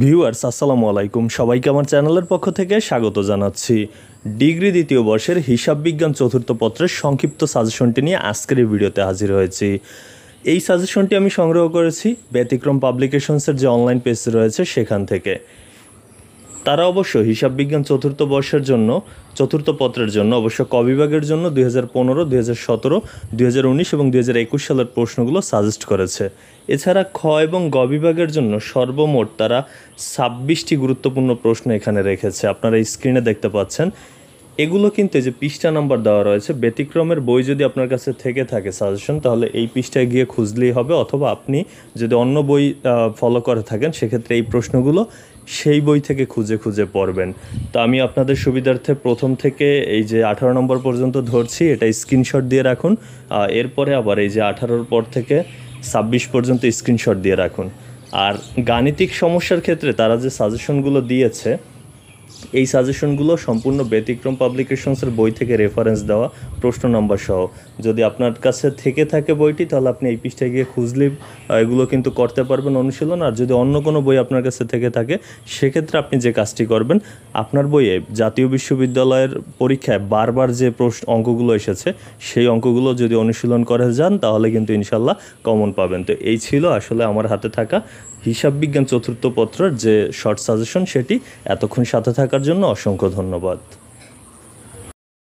Viewers আসসালামু আলাইকুম, সবাইকে আমার চ্যানেলের পক্ষ থেকে স্বাগত জানাচ্ছি। ডিগ্রি দ্বিতীয় বর্ষের হিসাব বিজ্ঞান চতুর্থ পত্রের সংক্ষিপ্ত সাজেশনটি নিয়ে আজকের এই ভিডিওতে হাজির হয়েছি। এই সাজেশনটি আমি সংগ্রহ করেছি ব্যতিক্রম পাবলিকেশনসের যে অনলাইন পেজ রয়েছে সেখান থেকে। তারা অবশ্য হিসাব বিজ্ঞান চতুর্থ বর্ষের জন্য চতুর্থ পত্রের জন্য অবশ্য ক বিভাগের জন্য 2015, 2017, 2019 এবং 2021 সালের প্রশ্নগুলো সাজেস্ট করেছে। এছাড়া খ এবং গ বিভাগের জন্য সর্বমোট তারা 26টি গুরুত্বপূর্ণ প্রশ্ন এখানে রেখেছে, আপনারা স্ক্রিনে দেখতে পাচ্ছেন। এগুলো কিন্তু এই যে পৃষ্ঠা নাম্বার দেওয়া রয়েছে, ব্যতিক্রমের বই যদি আপনার কাছে থেকে থাকে সাজেশন, তাহলে এই পৃষ্ঠায় গিয়ে খুঁজলেই হবে, অথবা আপনি যদি অন্য বই ফলো করে থাকেন সেক্ষেত্রে এই প্রশ্নগুলো সেই বই থেকে খুঁজে খুঁজে পড়বেন। তো আমি আপনাদের সুবিধার্থে প্রথম থেকে এই যে 18 নম্বর পর্যন্ত ধরছি, এটা স্ক্রিনশট দিয়ে রাখুন। এরপরে আবার এই যে 18 পর থেকে 26 পর্যন্ত স্ক্রিনশট দিয়ে রাখুন। আর গাণিতিক সমস্যার ক্ষেত্রে তারা যে সাজেশনগুলো দিয়েছে, এই সাজেশনগুলো সম্পূর্ণ ব্যতিক্রম পাবলিকেশনসের বই থেকে রেফারেন্স দেওয়া প্রশ্ন নম্বর সহ। যদি আপনার কাছে থেকে থাকে বইটি, তাহলে আপনি এই পৃষ্ঠায় গিয়ে খুঁজলে এগুলো কিন্তু করতে পারবেন অনুশীলন। আর যদি অন্য কোনো বই আপনার কাছে থেকে থাকে, সেক্ষেত্রে আপনি যে কাজটি করবেন, আপনার বইয়ে জাতীয় বিশ্ববিদ্যালয়ের পরীক্ষায় বারবার যে অঙ্কগুলো এসেছে সেই অঙ্কগুলো যদি অনুশীলন করে যান, তাহলে কিন্তু ইনশাল্লাহ কমন পাবেন। তো এই ছিল আসলে আমার হাতে থাকা হিসাব বিজ্ঞান চতুর্থ পত্রের যে শর্ট সাজেশন, সেটি। এতক্ষণ সাথে থাকার জন্য অসংখ্য ধন্যবাদ।